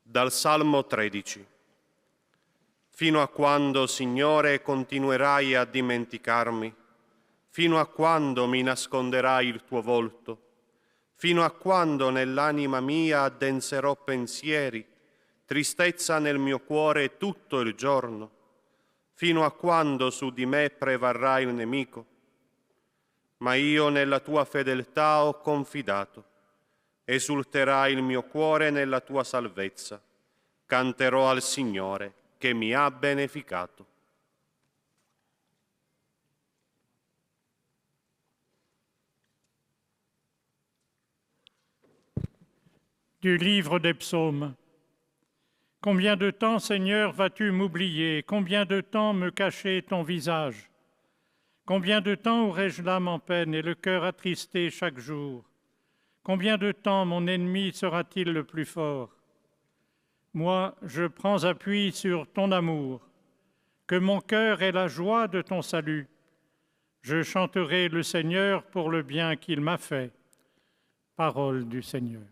Dal Salmo 13. Fino a quando, Signore, continuerai a dimenticarmi? Fino a quando mi nasconderai il tuo volto? Fino a quando nell'anima mia addenserò pensieri, tristezza nel mio cuore tutto il giorno? Fino a quando su di me prevarrà il nemico? Ma io nella tua fedeltà ho confidato. Esulterà il mio cuore nella tua salvezza. Canterò al Signore che mi ha beneficato. Du livre des psaumes. Combien de temps, Seigneur, vas-tu m'oublier? Combien de temps me cacher ton visage? Combien de temps aurai-je l'âme en peine et le cœur attristé chaque jour? Combien de temps mon ennemi sera-t-il le plus fort? Moi, je prends appui sur ton amour. Que mon cœur ait la joie de ton salut. Je chanterai le Seigneur pour le bien qu'il m'a fait. Parole du Seigneur.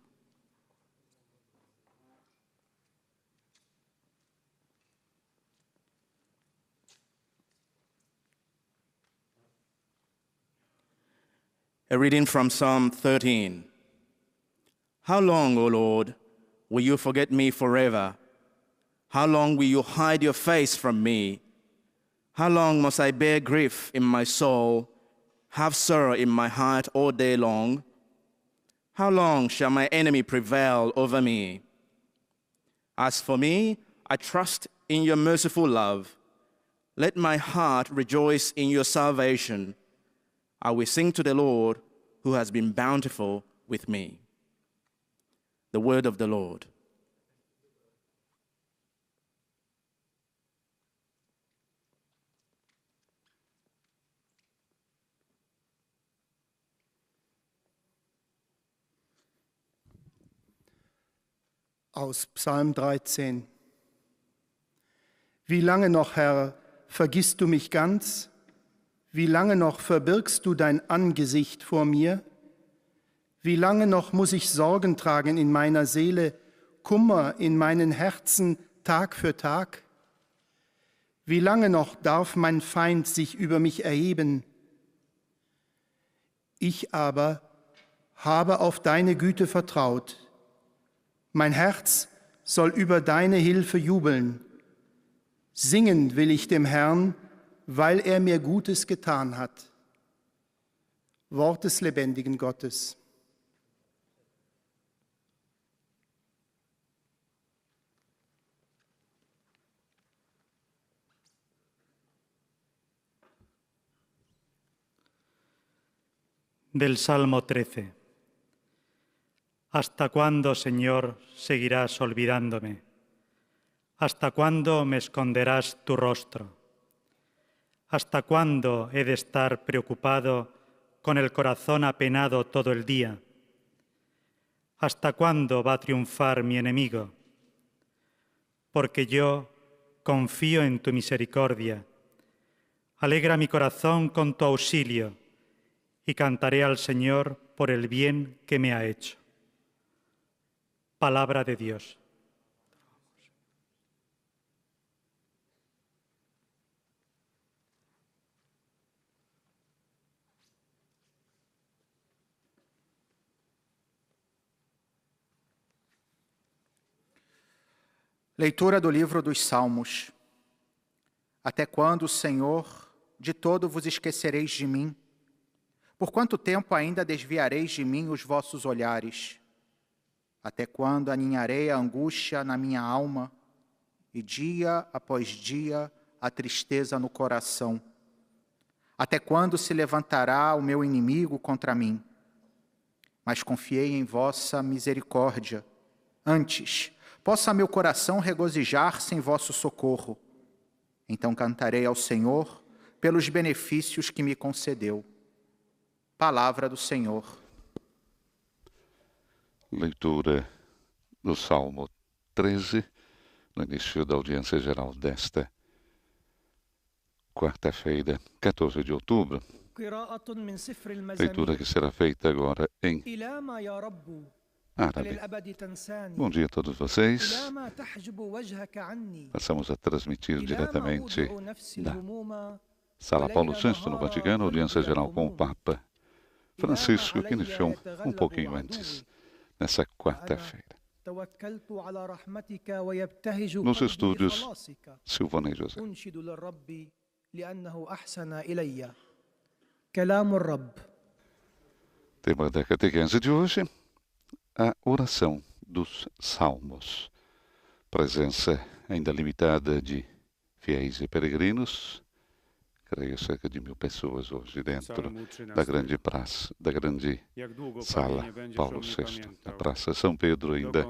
A reading from Psalm 13. How long, O Lord, will you forget me forever? How long will you hide your face from me? How long must I bear grief in my soul, have sorrow in my heart all day long? How long shall my enemy prevail over me? As for me, I trust in your merciful love. Let my heart rejoice in your salvation. I will sing to the Lord, who has been bountiful with me. The word of the Lord. Aus Psalm 13. Wie lange noch, Herr, vergisst du mich ganz? Wie lange noch verbirgst du dein Angesicht vor mir? Wie lange noch muss ich Sorgen tragen in meiner Seele, Kummer in meinen Herzen Tag für Tag? Wie lange noch darf mein Feind sich über mich erheben? Ich aber habe auf deine Güte vertraut. Mein Herz soll über deine Hilfe jubeln. Singen will ich dem Herrn, weil er mir Gutes getan hat. Wort des lebendigen Gottes. Del Salmo 13. ¿Hasta cuándo, Señor, seguirás olvidándome? ¿Hasta cuándo me esconderás tu rostro? ¿Hasta cuándo he de estar preocupado con el corazón apenado todo el día? ¿Hasta cuándo va a triunfar mi enemigo? Porque yo confío en tu misericordia. Alegra mi corazón con tu auxilio y cantaré al Señor por el bien que me ha hecho. Palabra de Dios. Leitura do livro dos Salmos. Até quando, Senhor, de todo vos esquecereis de mim? Por quanto tempo ainda desviareis de mim os vossos olhares? Até quando aninharei a angústia na minha alma e dia após dia a tristeza no coração? Até quando se levantará o meu inimigo contra mim? Mas confiei em vossa misericórdia. Antes, possa meu coração regozijar-se em vosso socorro. Então cantarei ao Senhor pelos benefícios que me concedeu. Palavra do Senhor. Leitura do Salmo 13, no início da audiência geral desta quarta-feira, 14 de outubro. Leitura que será feita agora em árabe. Bom dia a todos vocês. Passamos a transmitir diretamente da Sala Paulo VI, no Vaticano, audiência geral com o Papa Francisco, que iniciou um pouquinho antes, nessa quarta-feira. Nos estúdios, Silvana e José. Tema da catequese de hoje, a oração dos Salmos. Presença ainda limitada de fiéis e peregrinos, creio cerca de 1000 pessoas hoje dentro da grande praça, da grande sala Paulo VI. Na Praça São Pedro ainda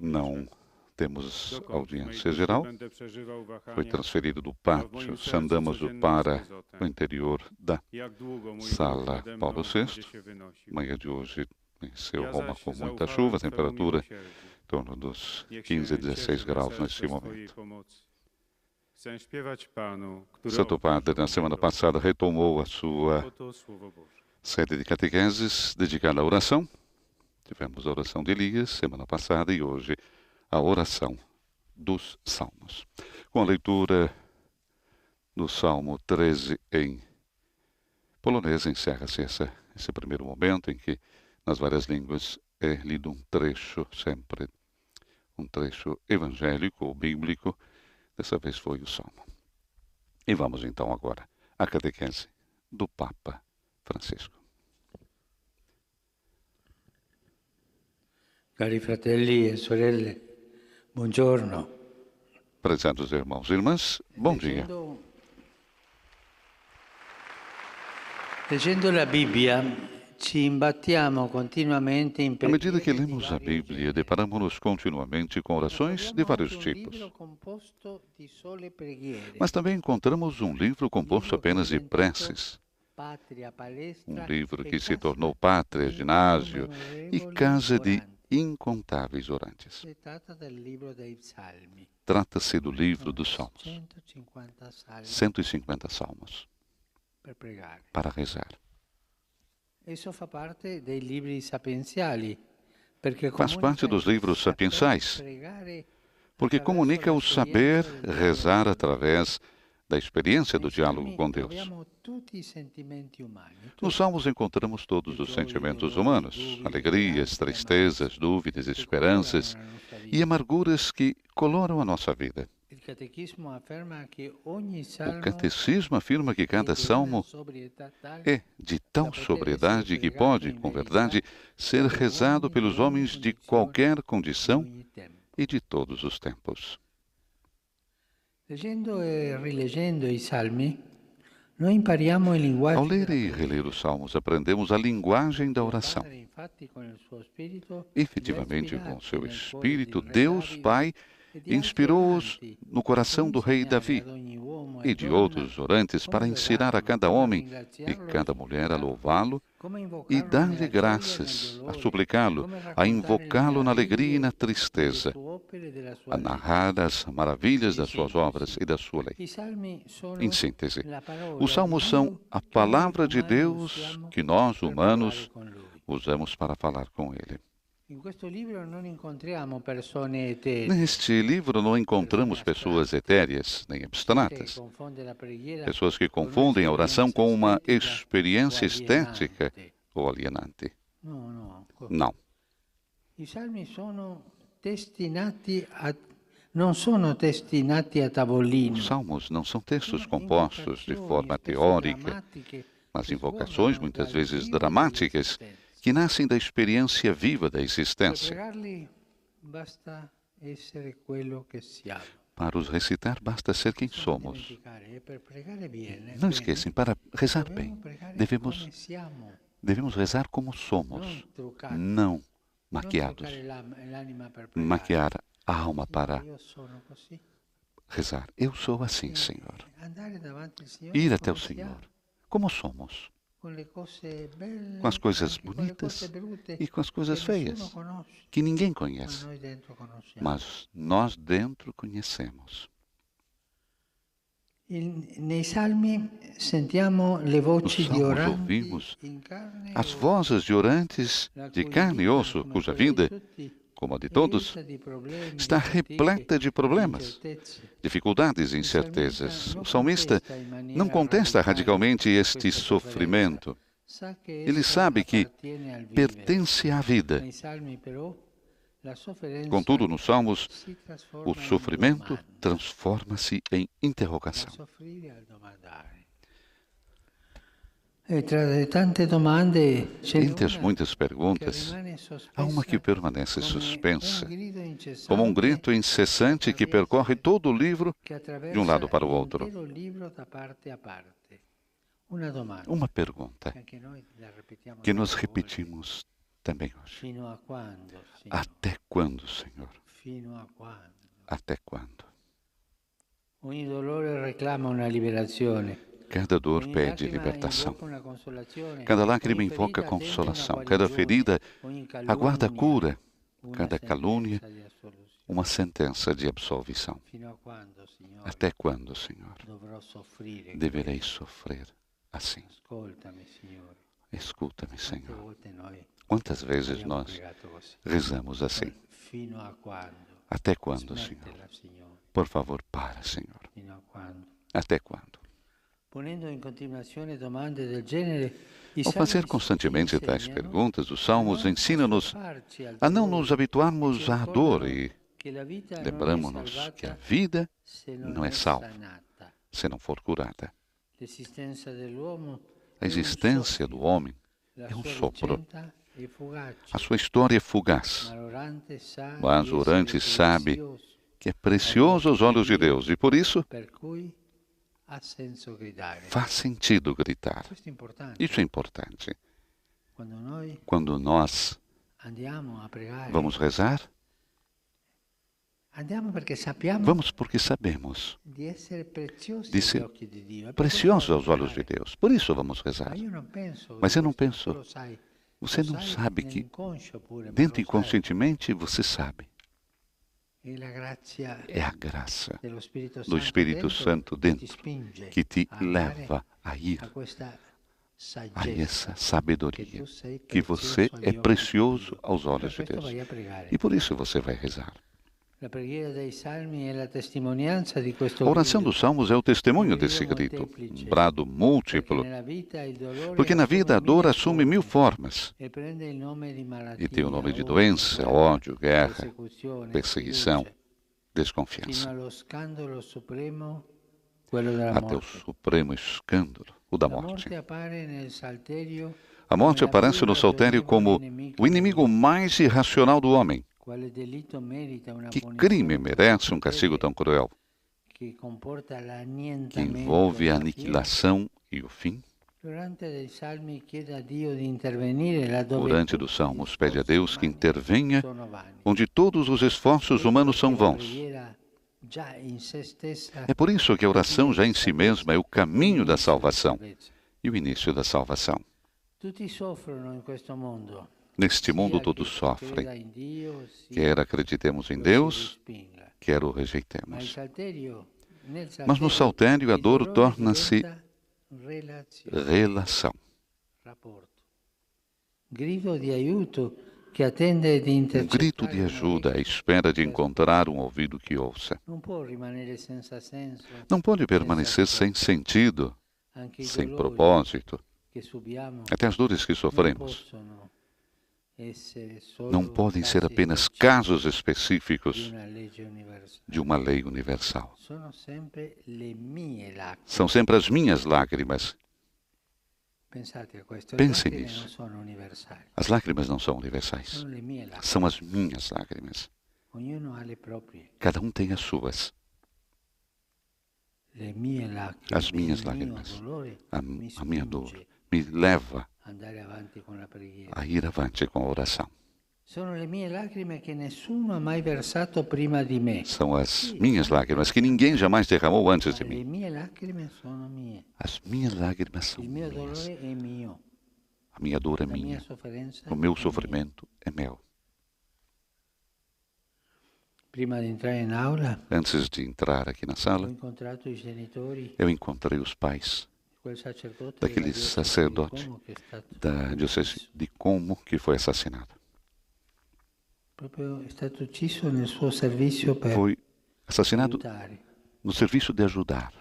não temos audiência geral. Foi transferido do pátio San Damaso para o interior da sala Paulo VI. Manhã de hoje venceu Roma com muita chuva, temperatura em torno dos 15 a 16 graus neste momento. Santo Padre, na semana passada, retomou a sua série de catequeses dedicada à oração. Tivemos a oração de Elias semana passada e hoje a oração dos Salmos. Com a leitura do Salmo 13 em polonês, encerra-se esse primeiro momento em que, nas várias línguas, é lido um trecho, sempre um trecho evangélico ou bíblico. Dessa vez foi o Salmo. E vamos então agora à catequese do Papa Francisco. Cari fratelli e sorelle, buongiorno. Prezados irmãos e irmãs, bom dia. Leggendo la Bibbia, ci imbattiamo continuamente in À medida que lemos a Bíblia, deparamos-nos continuamente com orações de vários tipos. Mas também encontramos um livro composto apenas de preces. Um livro que se tornou pátria, ginásio e casa de incontáveis orantes. Trata-se do livro dos Salmos. 150 salmos para rezar. Faz parte dos livros sapiensais, porque comunica o saber rezar através da experiência do diálogo com Deus. Nos Salmos encontramos todos os sentimentos humanos, alegrias, tristezas, dúvidas, esperanças e amarguras que coloram a nossa vida. O Catecismo afirma que cada salmo é de tal sobriedade que pode, com verdade, ser rezado pelos homens de qualquer condição e de todos os tempos. Ao ler e reler os Salmos, aprendemos a linguagem da oração. Efetivamente, com seu Espírito, Deus Pai inspirou-os no coração do rei Davi e de outros orantes para ensinar a cada homem e cada mulher a louvá-lo e dar-lhe graças, a suplicá-lo, a invocá-lo na alegria e na tristeza, a narrar as maravilhas das suas obras e da sua lei. Em síntese, os Salmos são a palavra de Deus que nós, humanos, usamos para falar com Ele. Neste livro não encontramos pessoas etéreas nem abstratas, pessoas que confundem a oração com uma experiência estética ou alienante. Não. Os salmi non sono destinati a tavolino. Os salmos não são textos compostos de forma teórica, mas invocações muitas vezes dramáticas que nascem da experiência viva da existência. Para os recitar, basta ser quem somos. Não esqueçam, para rezar bem, devemos rezar como somos, não maquiados. Maquiar a alma para rezar. Eu sou assim, Senhor. Ir até o Senhor, como somos. Com as coisas bonitas e com as coisas feias, que ninguém conhece, mas nós dentro conhecemos. Nei salmi sentiamo le Nos voci di salmos oranti ouvimos in carne as e ossa, vozes de orantes la de cui carne e vita, osso, come cuja quella di vida, tutti, como a de è todos, irta di problemi, di está fatiche, repleta de di problemas, incertezze. dificuldades e Il salmista incertezas. non O salmista contesta in não maniera contesta radicale radicalmente este questa sofferenza. sofrimento. Sa che Ele essa sabe que appartiene al vivere. pertence à vida. Nei salmi però la sofferenza Contudo, nos Salmos, si trasforma o in sofrimento domanda, transforma-se em da interrogação. soffrire al domandare. E tra le tante domande ce n'è Entre as una muitas che perguntas, rimane há uma que sospesa permanece come suspensa, un grido como um incessante grito incessante que percorre todo o livro che de um lado attraversa para o outro. l'intero libro da parte a parte. Una domanda Uma pergunta che anche noi la ripetiamo que nós tante volte. repetimos também hoje. Fino a quando, Signore? Até quando, Senhor? Fino a quando? Até quando? Ogni dolore reclama una liberazione. Cada dor Ogni pede lacrima libertação. invoca una consolazione. Cada lágrima Ogni invoca ferita tenta consolação. una Cada guarigione. ferida Ogni aguarda calunnia, cura. una Cada calúnia, sentenza di assoluzione. uma sentença de absolvição. Fino a quando, Signore, Até quando, Senhor? dovrò soffrire? Deverei sofrer assim. Ascoltami, Signore. Escuta-me, Quante Senhor. volte noi Quantas vezes abbiamo nós pregato così? rezamos assim? Fino a quando? Até quando, Senhor? Smettila, Signore. Por favor, para, Senhor. Fino a quando? Até quando? Ponendo in continuazione domande del genere, i Ao fazer salmi constantemente tais insegnano perguntas, os Salmos a ensinam-nos soffarci al a não dolore, nos habituarmos ci à dor ricordano e che la vita non è lembramos-nos salvata que a vida se não é salva sanata. se não for curada. L'esistenza dell'uomo A existência do homem la é um sua sopro. vicenda è fugace, A sua história é fugaz, ma l'orante sa mas di o orante essere sabe prezioso, que é precioso aos olhos de Deus e por isso per cui ha senso gridare. faz sentido gritar. Questo è importante. Isso é importante. Quando noi Quando nós andiamo a pregare, vamos rezar, andiamo perché sappiamo vamos porque sabemos di essere preziosi di agli ser occhi di Dio. E per preciosos questo aos vamos olhos de pregare. Deus. Por isso vamos Ma rezar. io non penso Mas eu não questo, penso. tu lo sai. Você Lo não sai sabe que nell'inconscio pure, ma dentro lo sai. inconscientemente você sabe. E la grazia É a graça dello Spirito do Espírito Santo ti dentro spinge que te a andare leva a ir a questa a saggezza essa che sabedoria, tu sei que você prezioso agli é occhi precioso di Dio. aos Per olhos de questo Deus. vai a pregare. E por isso você vai rezar. La preghiera dei salmi è la testimonianza di questo A oração grido, dos Salmos é o testemunho desse grito, um brado perché múltiplo, nella vita il dolore porque na vida a assume dor mille assume mil formas e prende il nome di malattia, e tem o nome de odio, doença, guerra, ódio, guerra, persecuzione, perseguição, sfiducia, fino desconfiança, allo scandalo supremo, quello della até o morte. supremo escândalo, o da La morte. morte appare nel salterio A morte come la aparece più no saltério como ragionevole nemica o inimigo dell'uomo. mais irracional do homem. Quale delitto merita una Que punizione crime merece così um castigo crudele, tão cruel, che comporta que l'annientamento envolve a della fine? aniquilação e o fim? L'orante dei salmi chiede a Dio di intervenire laddove Orante dos Salmos pede a Deus que intervenha sono vani. onde todos os esforços humanos são Perché la vãos. preghiera già in se stessa É por isso que a oração já em si mesma é o caminho da salvação salvezza. e o início da salvação. Tutti soffrono in questo mondo. Neste mundo sia todos che sofrem, creda in Dio, sia quer acreditemos em lo si Deus, respinga. quer o Ma il rejeitemos. salterio, nel Mas no saltério a il dor dolore torna-se diventa relazione, relação, rapporto. Grido di aiuto che attende di grito de intercettare ajuda à espera de encontrar um ouvido que ouça. non può rimanere senza senso. Não pode permanecer sem sentido, Anche i sem dolori propósito. che subiamo Até as dores que non sofremos possono essere solo não podem ser casi apenas specifici casos di específicos una legge universale. de uma lei universal. Sono sempre le mie lacrime. São sempre as minhas lágrimas. Pensate a questo, le Pense lacrime nisso. non sono universali, As lágrimas não são universais. sono le mie lacrime. São as minhas lágrimas. Ognuno ha le proprie. Cada um tem as suas. Le mie lacrime, As minhas il mio lágrimas. dolore A mi minha dor spinge me leva a andare avanti con la preghiera. a ir avante com a oração. Sono le mie lacrime che nessuno ha mai versato prima di me. São as minhas lágrimas que ninguém jamais derramou antes de Le mim. mie lacrime sono mie. As minhas lágrimas são Il mio minhas. dolore è mio. A minha dor é La mia minha. sofferenza O meu è mia. sofrimento é meu. Prima di entrare in aula, Antes de entrar aqui na ho sala, incontrato i genitori eu encontrei os pais di quel sacerdote daquele della diocesi di sacerdote Como che è stato da diocese de Como que foi assassinado. proprio è stato ucciso nel suo servizio per Foi assassinado aiutare. no serviço de ajudar.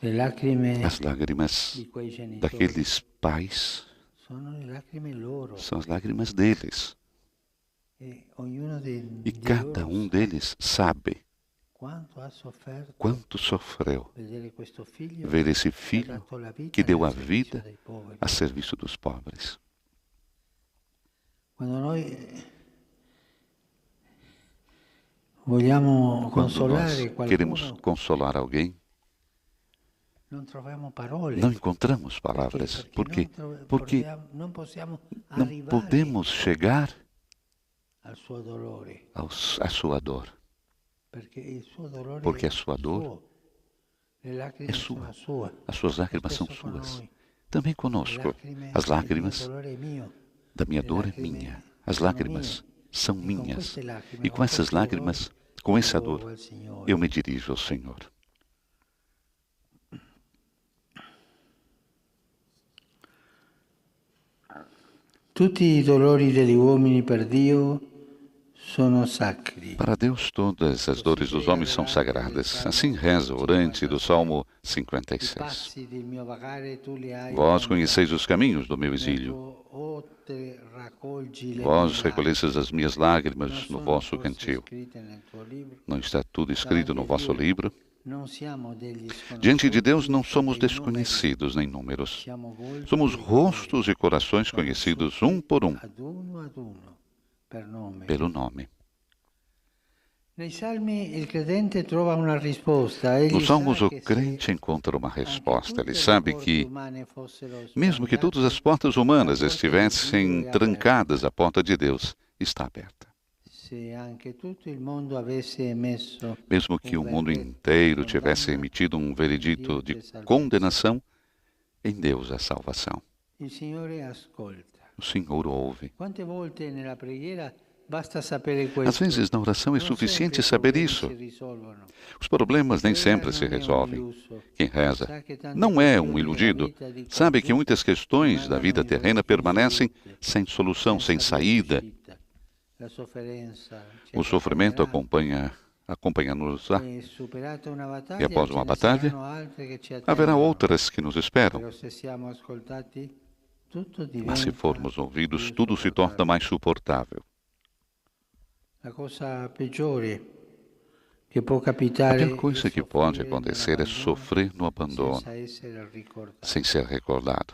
Le lacrime As lágrimas di quei genitori daqueles pais sono le lacrime loro são as lágrimas deles. e ognuno E di cada loro um sa deles sabe quanto ha sofferto quanto sofreu vedere questo figlio ver esse che ha filho dato la vita que deu a nel servizio vida dei poveri. a serviço dos pobres. Quando noi vogliamo Quando consolare nós queremos qualcuno, consolar alguém, non troviamo parole. não encontramos palavras. Por quê? Porque non possiamo não arrivare podemos chegar al suo dolore, à sua dor. perché il suo dolore Porque è a sua dor suo. Le lacrime é sono sua. sue. As suas lágrimas são Spesso con suas. noi. Também Le conosco. lacrime As del mio lágrimas dolore è mio. da minha Le dor é lacrime minha. As sono lágrimas mie. são E com minhas. queste lacrime, E com essas questo dolore, lágrimas, com essa rivolgo dor, al Signore. eu me dirijo ao Senhor. Tutti i dolori degli uomini per Dio sono sacri. Para Deus, todas as dores dos homens são sagradas. Assim reza o orante do Salmo I 56. passi del mio vagare tu li hai Vós contati. conheceis os caminhos do meu Nel exílio. tuo ote raccolgi le Vós mie recolhestes as minhas lágrimas Non no sono vosso forse cantil. scritte nel tuo libro? Não está tudo escrito no vosso livro? Non siamo degli Diante de Deus não sconosciuti somos dei numeri. desconhecidos nem números. Siamo volti Somos e rostos e corações conhecidos um por um, ad uno, per nome. pelo nome. Nei salmi il credente trova una risposta. Egli Nos Salmos, sa o che se crente encontra uma anche resposta. Ele tutte le sabe porte que, umane fossero mesmo que todas as spalancate, portas humanas estivessem trancadas, a porta de Deus está aberta. se anche tutto il mondo avesse emesso Mesmo que o mundo inteiro tivesse emitido um veredito de condenação, em Deus há salvação. il Signore ascolta. O Senhor ouve. Quante volte nella preghiera basta sapere questo? Às vezes, na oração é Non suficiente sempre i saber problemi isso. si risolvono. Os problemas nem sempre se resolvem. Quem reza não é um iludido. Sabe que muitas questões da vida terrena permanecem sem solução, sem saída. O sofrimento acompanha-nos lá. E após uma batalha, haverá outras que nos esperam. Mas se formos ouvidos, tudo se torna mais suportável. A pior coisa que pode acontecer é sofrer no abandono, sem ser recordado.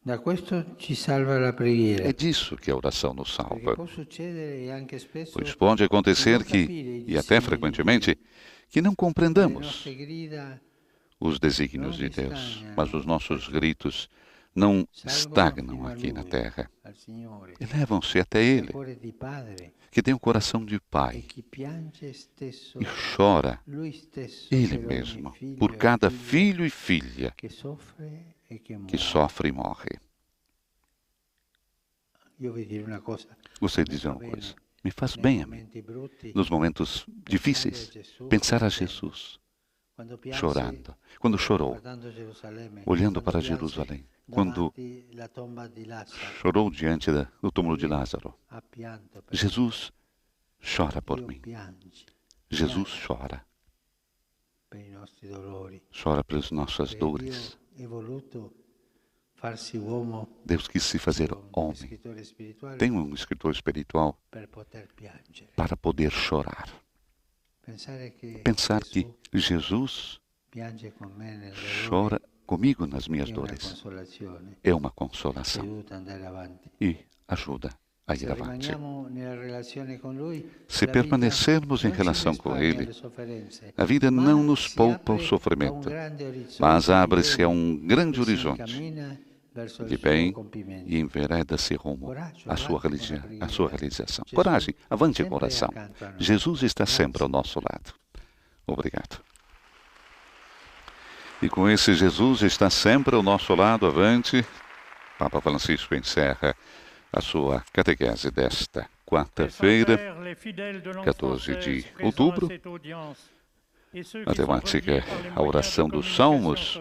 Da questo ci salva la preghiera. É disso que a oração nos salva. Perché può succedere e anche spesso Pois pode acontecer non que, capire e até i frequentemente, que não le compreendamos nostre grida os desígnios de Deus, mas os nossos gritos não estagnam aqui na terra. al Signore. Elevam-se até Il Ele, cuore di padre que tem o coração de e pai chi piange stesso e chora lui stesso Ele per ogni mesmo figlio por e cada figlia filho e filha che soffre e che muore. que sofre e morre. Io vi dire una cosa. Gostaria de dizer uma coisa. Me faz bem a mim, Momenti brutti, nos momentos difíceis, pensar a Jesus quando pianse, chorando, quando chorou, guardando Gerusalemme, olhando quando para pianse Jerusalém, quando davanti la tomba di Lazzaro, chorou diante do túmulo de Lázaro. ha pianto per Jesus chora por Dio mim. piange Jesus chora. per i nostri dolori. Chora pelas nossas Perché dores. Dio è voluto farsi uomo, Deus quis se fazer un homem. scrittore spirituale, Tem um escritor espiritual per poter piangere. para poder chorar. Pensar que Jesus piange con me nel dolore chora comigo nas minhas è una dores consolazione, é uma ci consolação aiuta ad andare avanti. e ajuda a Se ir avante. rimaniamo nella relazione con Lui, Se la vita permanecermos em non ci relação com risparmia Ele, le sofferenze, a vida ma não nos si poupa o apre sofrimento, a un grande orizzonte mas di abre-se a bene um grande che si horizonte incammina verso il de suo bem compimento. e envereda-se rumo Coraggio, à sua, avanti con la a sua preghiera. realização. Gesù Coragem, avante com a sempre oração. accanto a noi. Jesus está Grazie. sempre ao nosso lado. Obrigado. E com esse Jesus está sempre ao nosso lado, avante, Papa Francisco encerra a sua catequese desta quarta-feira, 14 de outubro. A temática é a oração dos Salmos.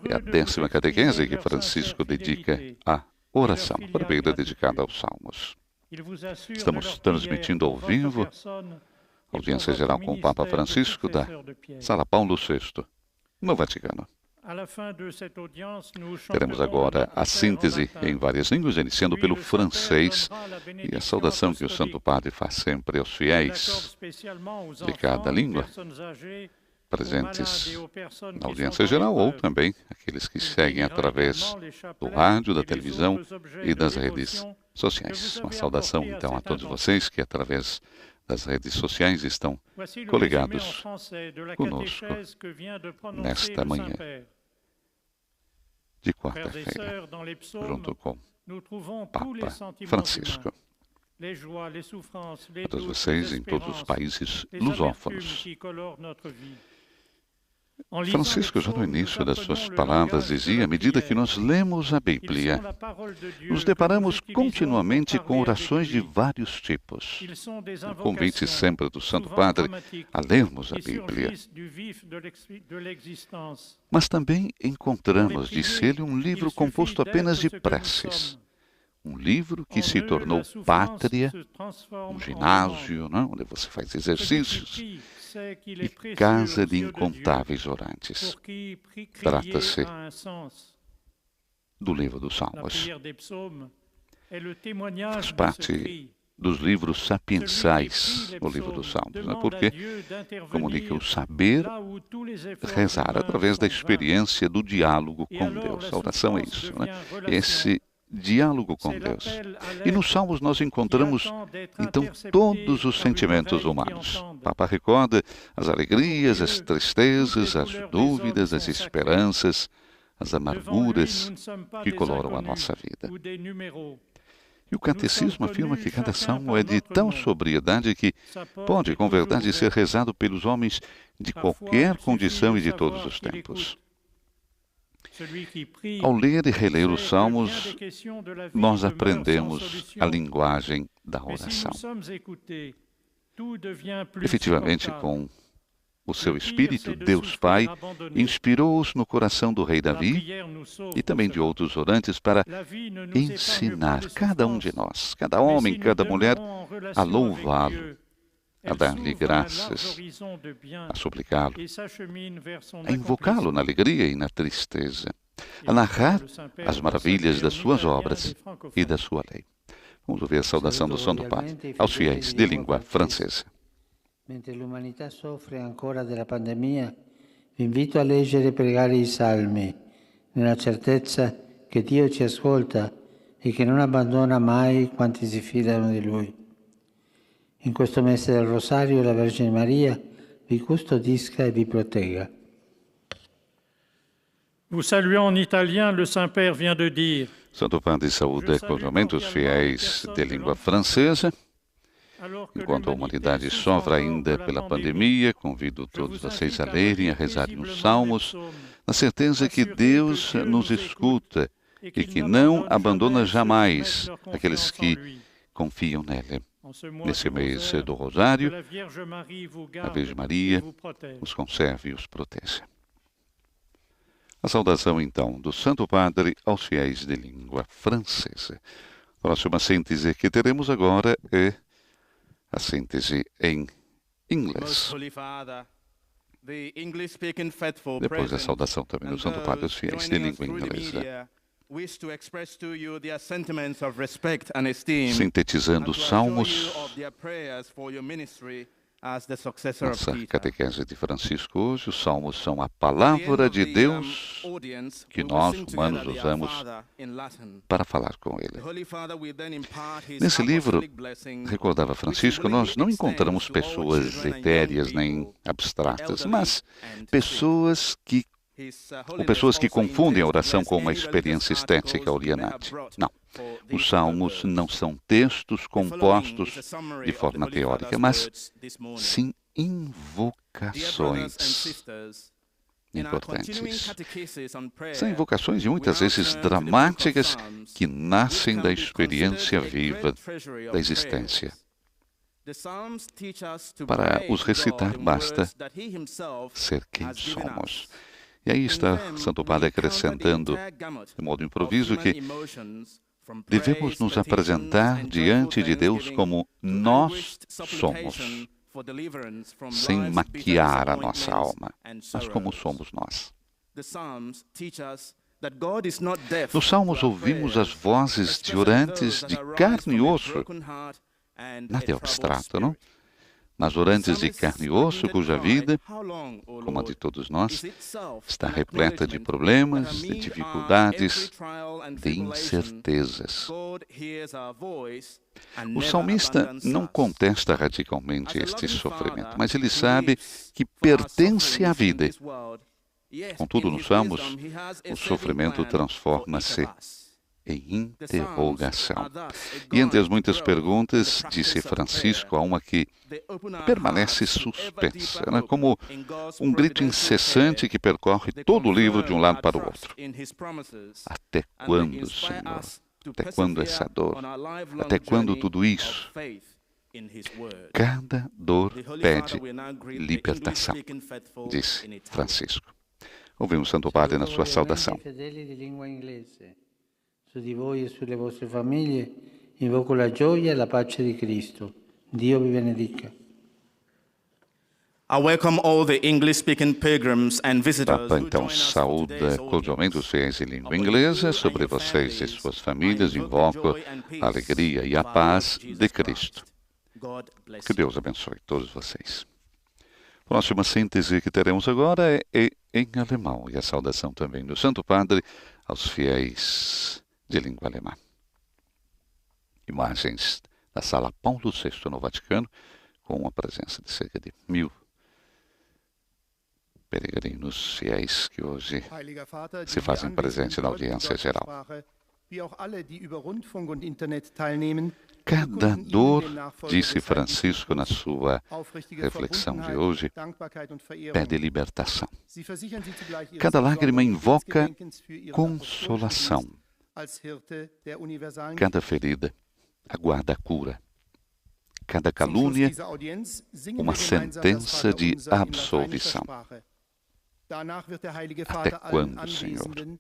É a 10ª catequese que Francisco dedica à oração, a primeira dedicada aos Salmos. Estamos transmitindo ao vivo a audiência geral com o Papa Francisco da Sala Paulo VI, no Vaticano. Teremos agora a síntese em várias línguas, iniciando pelo francês, e a saudação que o Santo Padre faz sempre aos fiéis de cada língua, presentes na audiência geral, ou também aqueles que seguem através do rádio, da televisão e das redes sociais. Uma saudação, então, a todos vocês que, através das redes sociais, estão coligados conosco nesta manhã de quarta-feira, junto com o Papa Francisco. A todos vocês em todos os países lusófonos. Francisco, já no início das suas palavras, dizia: à medida que nós lemos a Bíblia, nos deparamos continuamente com orações de vários tipos. O convite sempre do Santo Padre a lermos a Bíblia. Mas também encontramos, disse ele, um livro composto apenas de preces. Um livro que se tornou pátria, um ginásio, não? Onde você faz exercícios, e casa de incontáveis orantes. Trata-se do livro dos Salmos. Faz parte dos livros sapiensais, o livro dos Salmos, né? Porque comunica o saber rezar através da experiência do diálogo com Deus. A oração é isso, né? Esse diálogo com Deus. E nos Salmos nós encontramos, então, todos os sentimentos humanos. O Papa recorda as alegrias, as tristezas, as dúvidas, as esperanças, as amarguras que coloram a nossa vida. E o Catecismo afirma que cada salmo é de tal sobriedade que pode, com verdade, ser rezado pelos homens de qualquer condição e de todos os tempos. Ao ler e reler os Salmos, nós aprendemos a linguagem da oração. Efetivamente, com o seu Espírito, Deus Pai inspirou-os no coração do rei Davi e também de outros orantes para ensinar cada um de nós, cada homem, cada mulher, a louvá-lo, a dar-lhe graças, a suplicá-lo, a invocá-lo na alegria e na tristeza, a narrar as maravilhas das suas obras e da sua lei. Vamos ouvir a saudação do Santo Padre aos fiéis de língua francesa. Mentre l'umanità soffre ancora della pandemia, vi invito a leggere e pregare i Salmi, nella certezza che Dio ci ascolta e che non abbandona mai quanti si fidano di Lui. In questo mese del Rosario la Vergine Maria vi custodisca e vi protegga. Vous saluant en italien, le Saint-Père vient de dire: Santo Padre saúda cordialmente os fiéis de língua francesa. Enquanto a humanidade sofre ainda pela pandemia, convido todos vocês a lerem e a rezarem os Salmos, na certeza que Deus nos escuta e que não abandona jamais aqueles que confiam nele. Nesse mês do Rosário, a Virgem Maria os conserve e os proteja. A saudação, então, do Santo Padre aos fiéis de língua francesa. A próxima síntese que teremos agora é a síntese em inglês. Depois da saudação também do Santo Padre aos fiéis de língua inglesa. Sintetizando os Salmos, nossa catequese de Francisco hoje, os Salmos são a palavra de Deus que nós, humanos, usamos para falar com Ele. Nesse livro, recordava Francisco, nós não encontramos pessoas etéreas nem abstratas, mas pessoas que confundem a oração com uma experiência estética alienante. Não. Os Salmos não são textos compostos de forma teórica, mas sim invocações importantes. São invocações e muitas vezes dramáticas que nascem da experiência viva da existência. Para os recitar, basta ser quem somos. E aí está Santo Padre acrescentando, de modo improviso, que devemos nos apresentar diante de Deus como nós somos, sem maquiar a nossa alma, mas como somos nós. Nos Salmos ouvimos as vozes de orantes de carne e osso. Nada é abstrato, não? Mas orantes de carne e osso, cuja vida, como a de todos nós, está repleta de problemas, de dificuldades, de incertezas. O salmista não contesta radicalmente este sofrimento, mas ele sabe que pertence à vida. Contudo, nos Salmos, o sofrimento transforma-se em interrogação. E entre as muitas perguntas, disse Francisco, há uma que permanece suspensa, né? Como um grito incessante que percorre todo o livro de um lado para o outro. Até quando, Senhor? Até quando essa dor? Até quando tudo isso? Cada dor pede libertação, disse Francisco. Ouvimos Santo Padre na sua saudação. Su di voi e sulle vostre famiglie invoco la gioia e la pace di Cristo. Dio vi benedica. I welcome all the English-speaking pilgrims and visitors Papa who então join us saúda cordialmente os fiéis em língua inglesa. Sobre vocês e suas famílias invoco a alegria e a paz de Cristo. Que Deus abençoe todos vocês. Próxima síntese que teremos agora é em alemão, e a saudação também do Santo Padre aos fiéis de língua alemã. Imagens da Sala Paulo VI no Vaticano, com a presença de cerca de 1000 peregrinos fiéis que hoje se fazem presente na audiência geral. Cada dor, disse Francisco na sua reflexão de hoje, pede libertação. Cada lágrima invoca consolação. Cada ferida aguarda a cura. Cada calúnia, uma sentença de absolvição. Até quando, Senhor?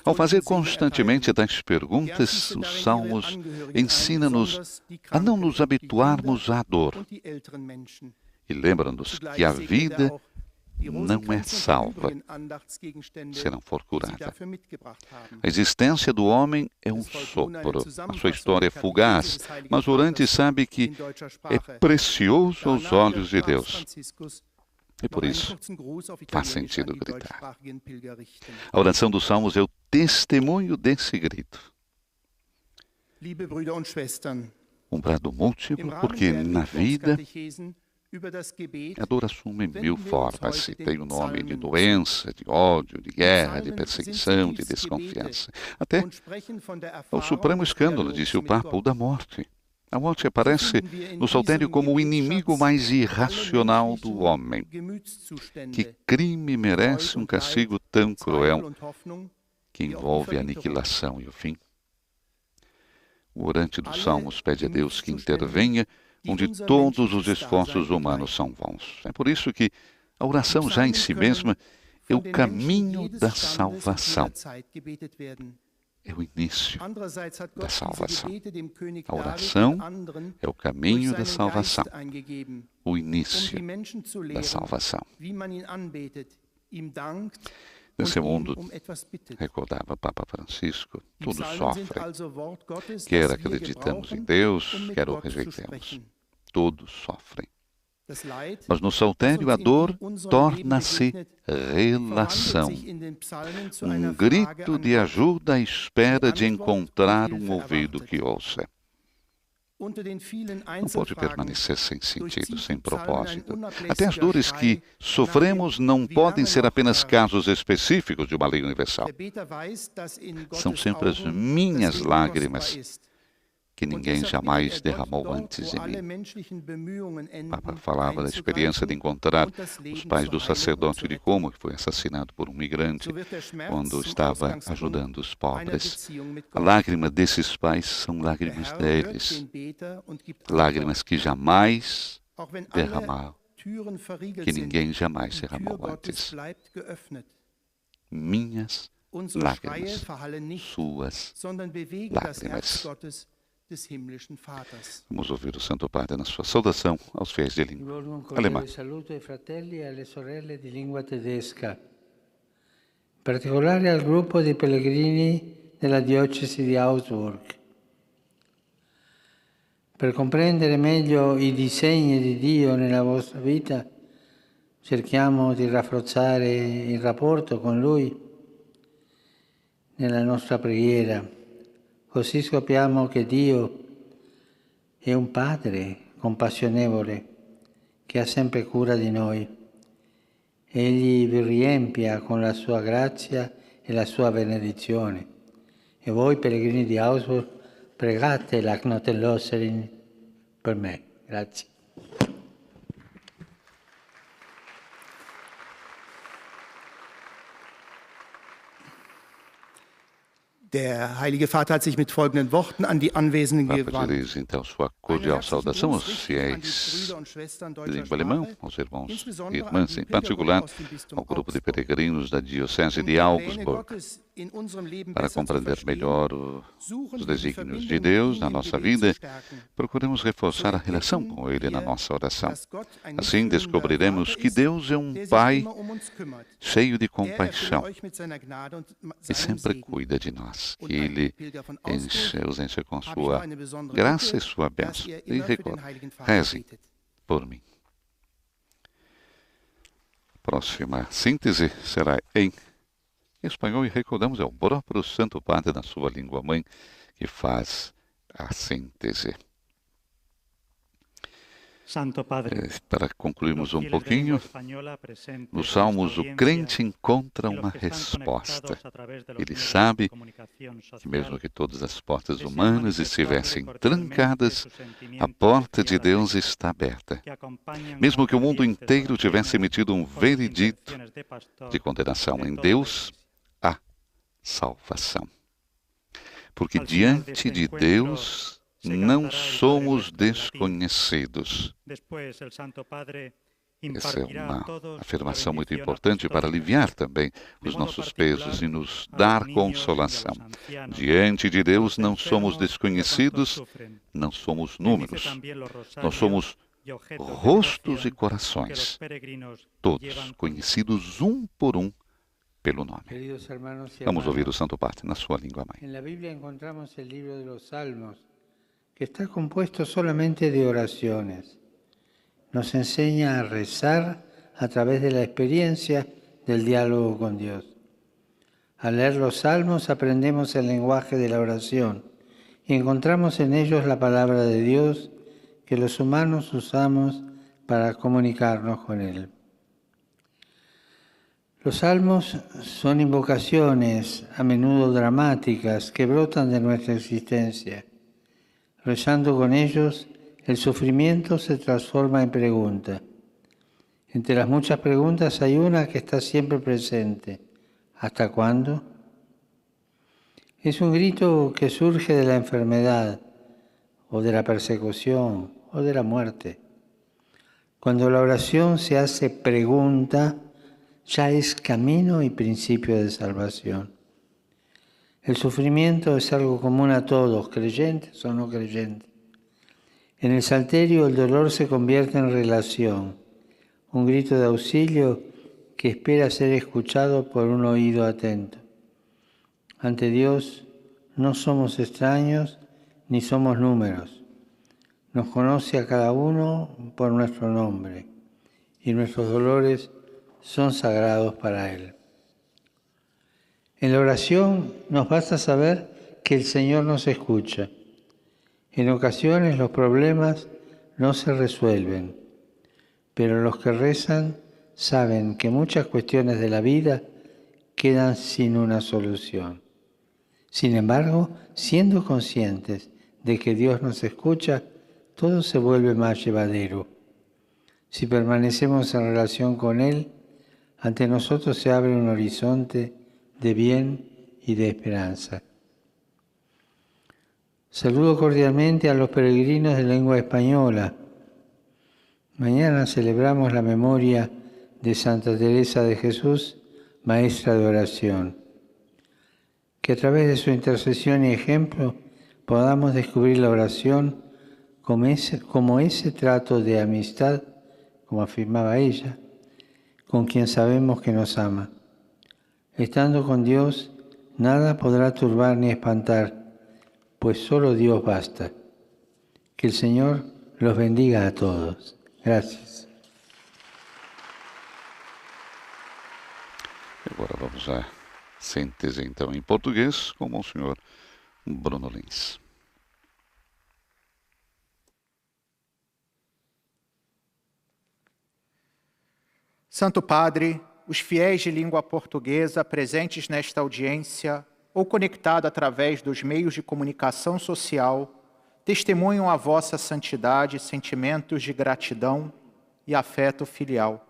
Ao fazer constantemente tais perguntas, os Salmos ensinam-nos a não nos habituarmos à dor. E lembram-nos que a vida não é salva se não for curada. A existência do homem é um sopro, a sua história é fugaz, mas o orante sabe que é precioso aos olhos de Deus. E por isso faz sentido gritar. A oração dos Salmos é o testemunho desse grito. Um brado múltiplo, porque na vida a dor assume 1000 formas. Citei o nome de doença, de ódio, de guerra, de perseguição, de desconfiança. Até o supremo escândalo, disse o Papa, o da morte. A morte aparece no saltério como o inimigo mais irracional do homem. Que crime merece um castigo tão cruel que envolve a aniquilação e o fim? O orante dos Salmos pede a Deus que intervenha onde todos os esforços humanos são vãos. É por isso que a oração já em si mesma é o caminho da salvação. É o início da salvação. A oração é o caminho da salvação, o início da salvação. Nesse mundo, recordava Papa Francisco, todos sofrem. Quer acreditamos em Deus, quer o rejeitemos. Todos sofrem. Mas no saltério a dor torna-se relação. Um grito de ajuda à espera de encontrar um ouvido que ouça. Não pode permanecer sem sentido, sem propósito. Até as dores que sofremos não podem ser apenas casos específicos de uma lei universal. São sempre as minhas lágrimas que ninguém jamais derramou antes de mim. O Papa falava da experiência de encontrar os pais do sacerdote de Como, que foi assassinado por um migrante quando estava ajudando os pobres. A lágrima desses pais são lágrimas deles, lágrimas que jamais derramaram, que ninguém jamais derramou antes. Minhas lágrimas, suas lágrimas. Vamos ouvir o Santo Padre na sua saudação aos fiéis de língua alemã. Saluto ai fratelli e alle sorelle di lingua tedesca, in particolare al gruppo di pellegrini della diocesi di Augsburg. Per comprendere meglio i disegni di Dio nella vostra vita, cerchiamo di rafforzare il rapporto con Lui nella nostra preghiera. Così scopriamo che Dio è un Padre compassionevole che ha sempre cura di noi. Egli vi riempia con la sua grazia e la sua benedizione. E voi, pellegrini di Augsburg, pregate la Knottenlosserin per me. Grazie. Der Heilige Vater hat sich mit folgenden Worten an die Anwesenden Papa gewandt. dirige então sua cordial saudação aos fiéis de língua alemã, aos irmãos e irmãs, em particular ao grupo de peregrinos da Diocese de Augsburg, para compreender melhor os desígnios de Deus na nossa vida. Procuremos reforçar a relação com Ele na nossa oração. Assim descobriremos que Deus é um Pai cheio de compaixão e sempre cuida de nós, que Ele os enche com sua graça e sua bênção. E rezem por mim. Próxima síntese será em espanhol e recordamos, é o próprio Santo Padre na sua língua mãe que faz a síntese. Santo Padre, para concluirmos um pouquinho, nos Salmos o crente encontra uma resposta. Ele sabe que mesmo que todas as portas humanas estivessem trancadas, a porta de Deus está aberta. Mesmo que o mundo inteiro tivesse emitido um veredito de condenação, em Deus há salvação. Porque diante de Deus não somos desconhecidos. Essa é uma afirmação muito importante para aliviar também os nossos pesos e nos dar consolação. Diante de Deus não somos desconhecidos, não somos números. Nós somos rostos e corações, todos conhecidos um por um pelo nome. Vamos ouvir o Santo Padre na sua língua mãe. Na Bíblia encontramos o livro dos Salmos, que está compuesto solamente de oraciones. Nos enseña a rezar a través de la experiencia del diálogo con Dios. Al leer los salmos aprendemos el lenguaje de la oración y encontramos en ellos la palabra de Dios que los humanos usamos para comunicarnos con Él. Los salmos son invocaciones, a menudo dramáticas, que brotan de nuestra existencia. Rezando con ellos, el sufrimiento se transforma en pregunta. Entre las muchas preguntas hay una que está siempre presente. ¿Hasta cuándo? Es un grito que surge de la enfermedad, o de la persecución, o de la muerte. Cuando la oración se hace pregunta, ya es camino y principio de salvación. El sufrimiento es algo común a todos, creyentes o no creyentes. En el Salterio el dolor se convierte en relación, un grito de auxilio que espera ser escuchado por un oído atento. Ante Dios no somos extraños ni somos números. Nos conoce a cada uno por nuestro nombre y nuestros dolores son sagrados para Él. En la oración nos basta saber que el Señor nos escucha. En ocasiones los problemas no se resuelven, pero los que rezan saben que muchas cuestiones de la vida quedan sin una solución. Sin embargo, siendo conscientes de que Dios nos escucha, todo se vuelve más llevadero. Si permanecemos en relación con Él, ante nosotros se abre un horizonte de bien y de esperanza. Saludo cordialmente a los peregrinos de lengua española. Mañana celebramos la memoria de Santa Teresa de Jesús, maestra de oración. Que a través de su intercesión y ejemplo podamos descubrir la oración como ese trato de amistad, como afirmaba ella, con quien sabemos que nos ama. Estando con Dios, nada podrá turbar ni espantar, pues solo Dios basta. Que el Señor los bendiga a todos. Gracias. Agora vamos à síntese, então, em português, com o Monsenhor Bruno Lins. Santo Padre, os fiéis de língua portuguesa presentes nesta audiência ou conectados através dos meios de comunicação social, testemunham a vossa santidade, sentimentos de gratidão e afeto filial,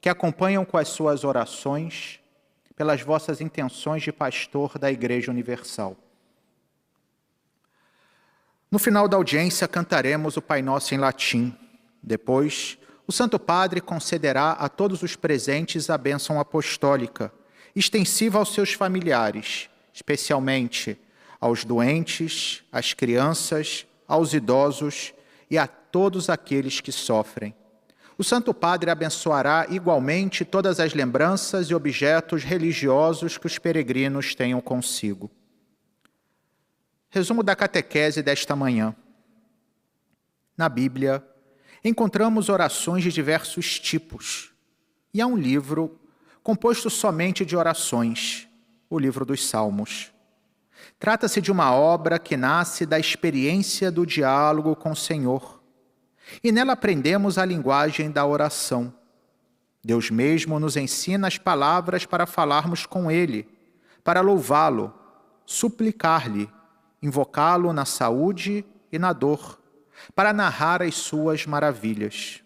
que acompanham com as suas orações pelas vossas intenções de pastor da Igreja Universal. No final da audiência, cantaremos o Pai Nosso em latim. Depois, o Santo Padre concederá a todos os presentes a bênção apostólica, extensiva aos seus familiares, especialmente aos doentes, às crianças, aos idosos e a todos aqueles que sofrem. O Santo Padre abençoará igualmente todas as lembranças e objetos religiosos que os peregrinos tenham consigo. Resumo da catequese desta manhã. Na Bíblia, encontramos orações de diversos tipos, e há um livro composto somente de orações, o livro dos Salmos. Trata-se de uma obra que nasce da experiência do diálogo com o Senhor, e nela aprendemos a linguagem da oração. Deus mesmo nos ensina as palavras para falarmos com Ele, para louvá-lo, suplicar-lhe, invocá-lo na saúde e na dor, para narrar as suas maravilhas.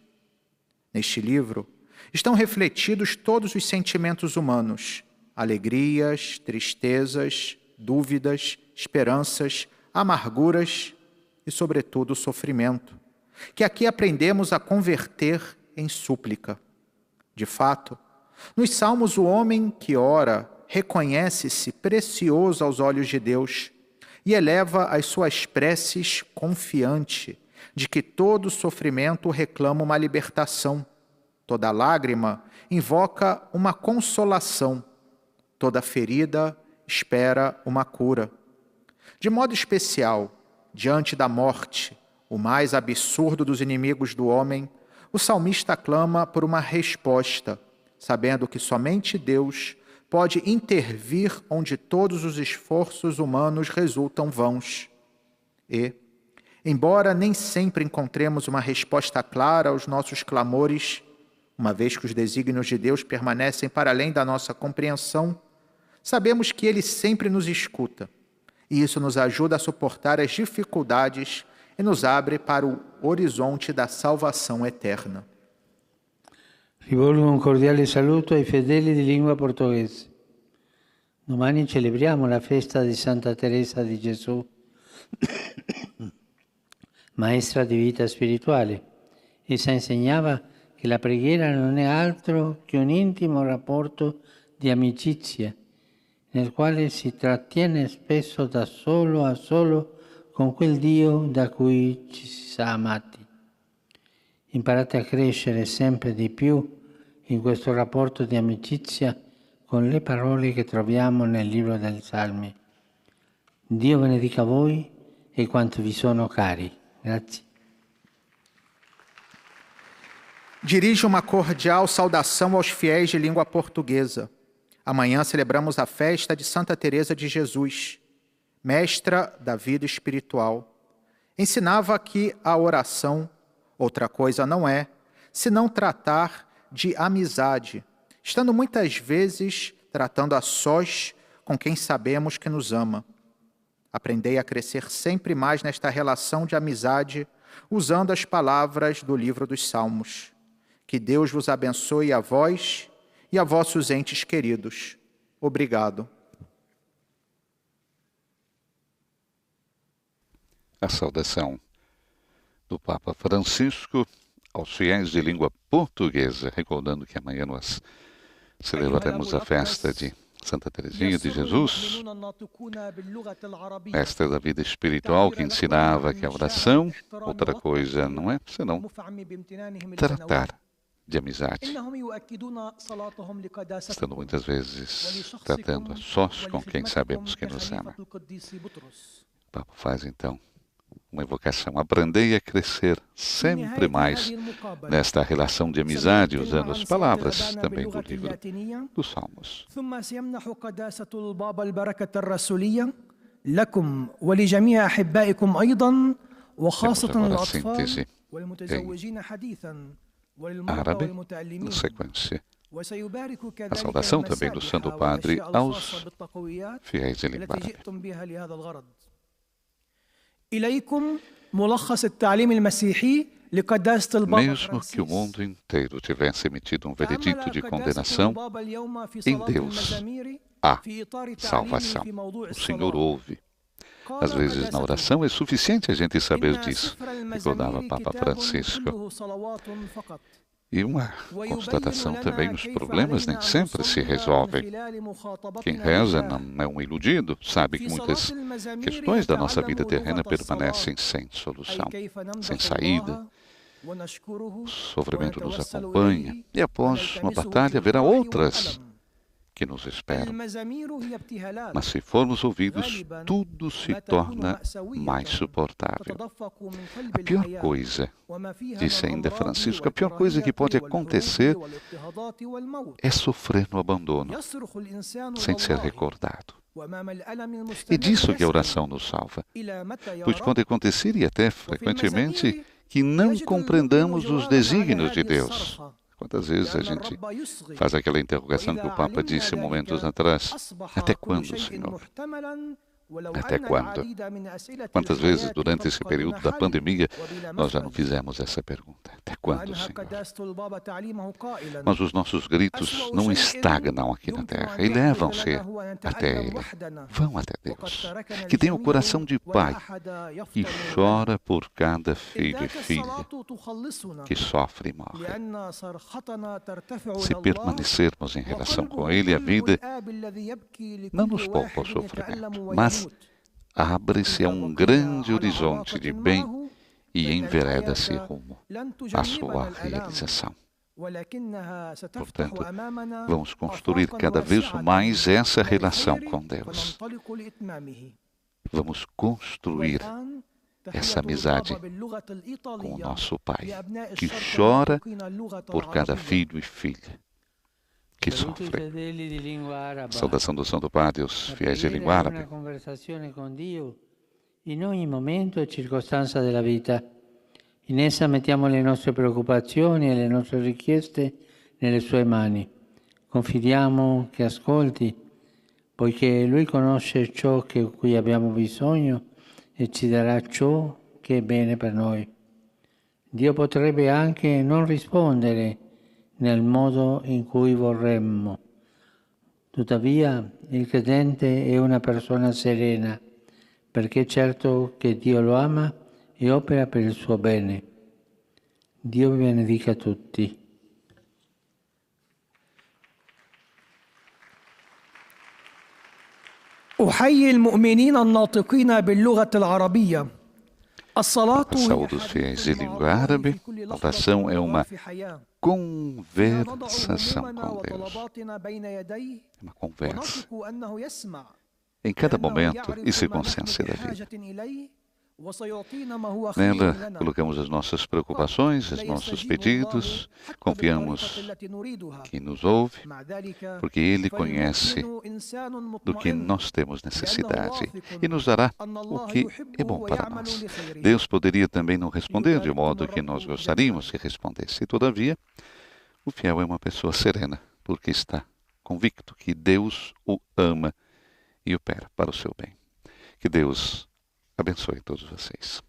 Neste livro estão refletidos todos os sentimentos humanos, alegrias, tristezas, dúvidas, esperanças, amarguras e, sobretudo, o sofrimento, que aqui aprendemos a converter em súplica. De fato, nos Salmos o homem que ora reconhece-se precioso aos olhos de Deus e eleva as suas preces confiante de que todo sofrimento reclama uma libertação, toda lágrima invoca uma consolação, toda ferida espera uma cura. De modo especial, diante da morte, o mais absurdo dos inimigos do homem, o salmista clama por uma resposta, sabendo que somente Deus pode intervir onde todos os esforços humanos resultam vãos. E, embora nem sempre encontremos uma resposta clara aos nossos clamores, uma vez que os desígnios de Deus permanecem para além da nossa compreensão, sabemos que Ele sempre nos escuta, e isso nos ajuda a suportar as dificuldades e nos abre para o horizonte da salvação eterna. Rivolgo un cordiale saluto ai fedeli di lingua portoghese. Domani celebriamo la festa di Santa Teresa di Gesù, maestra di vita spirituale. Essa insegnava che la preghiera non è altro che un intimo rapporto di amicizia, nel quale si trattiene spesso da solo a solo con quel Dio da cui ci si sa amati. Imparate a crescere sempre di più in questo rapporto di amicizia con le parole che troviamo nel libro dei Salmi. Dio benedica voi e quanto vi sono cari. Grazie. Dirijo uma cordial saudação aos fiéis de língua portuguesa. Amanhã celebramos a festa de Santa Teresa de Jesus, mestra da vida espiritual. Ensinava que a oração, outra coisa não é, senão tratar de amizade, estando muitas vezes tratando a sós com quem sabemos que nos ama. Aprendei a crescer sempre mais nesta relação de amizade, usando as palavras do livro dos Salmos. Que Deus vos abençoe a vós e a vossos entes queridos. Obrigado. A saudação do Papa Francisco aos fiéis de língua portuguesa, recordando que amanhã nós celebraremos a festa de Santa Teresinha de Jesus, mestra da vida espiritual, que ensinava que a oração, outra coisa não é senão tratar de amizade, estando muitas vezes tratando a sós com quem sabemos que nos ama. O Papa faz então uma invocação: aprendei a crescer sempre mais nesta relação de amizade, usando as palavras também do livro dos Salmos. Temos agora a síntese em árabe, na sequência a saudação também do Santo Padre aos fiéis de língua árabe. Mesmo que o mundo inteiro tivesse emitido um veredito de condenação, em Deus há salvação. O Senhor ouve. Às vezes, na oração, é suficiente a gente saber disso, recordava Papa Francisco. E uma constatação também: os problemas nem sempre se resolvem. Quem reza não é um iludido, sabe que muitas questões da nossa vida terrena permanecem sem solução, sem saída. O sofrimento nos acompanha e após uma batalha haverá outras que nos esperam. Mas se formos ouvidos, tudo se torna mais suportável. A pior coisa, disse ainda Francisco, a pior coisa que pode acontecer é sofrer no abandono, sem ser recordado. E disso que a oração nos salva. Pois pode acontecer, e até frequentemente, que não compreendamos os desígnios de Deus. Quantas vezes a gente faz aquela interrogação que o Papa disse momentos atrás: até quando, Senhor? Até quando? Quantas vezes durante esse período da pandemia nós já não fizemos essa pergunta? Até quando, Senhor? Mas os nossos gritos não estagnam aqui na terra, elevam-se até Ele. Vão até Deus, que tem o coração de pai e chora por cada filho e filha que sofre e morre. Se permanecermos em relação com Ele, a vida não nos poupa o sofrimento, mas abre-se a um grande horizonte de bem e envereda-se rumo à sua realização. Portanto, vamos construir cada vez mais essa relação com Deus. Vamos construir essa amizade com o nosso Pai, que chora por cada filho e filha que sofre. Saudação do Santo Padre aos fiéis de língua árabe. In ogni momento e circostanza della vita. In essa mettiamo le nostre preoccupazioni e le nostre richieste nelle sue mani. Confidiamo che ascolti, poiché Lui conosce ciò di cui abbiamo bisogno e ci darà ciò che è bene per noi. Dio potrebbe anche non rispondere nel modo in cui vorremmo. Tuttavia, il credente è una persona serena, perché è certo che Dio lo ama e opera per il suo bene. Dio vi benedica tutti. أحيي المؤمنين الناطقين باللغة العربية. Saúde os fiéis de língua árabe. A oração é uma conversação com Deus. É uma conversa. Em cada momento e circunstância da vida. Nela colocamos as nossas preocupações, os nossos pedidos, confiamos que nos ouve, porque Ele conhece do que nós temos necessidade e nos dará o que é bom para nós. Deus poderia também não responder de modo que nós gostaríamos que respondesse. Todavia, o fiel é uma pessoa serena, porque está convicto que Deus o ama e opera para o seu bem. Que Deus abençoe todos vocês.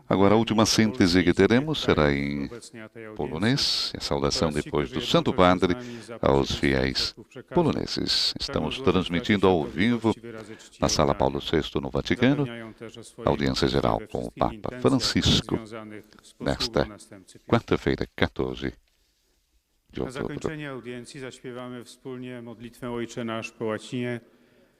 Agora, a última síntese que teremos será em polonês, a saudação depois do Santo Padre aos fiéis poloneses. Estamos transmitindo ao vivo na Sala Paulo VI no Vaticano, audiência geral com o Papa Francisco, nesta quarta-feira, 14 de Na outubro. zakończenie audiencji zaśpiewamy wspólnie modlitwę Ojcze Nasz po łacinie.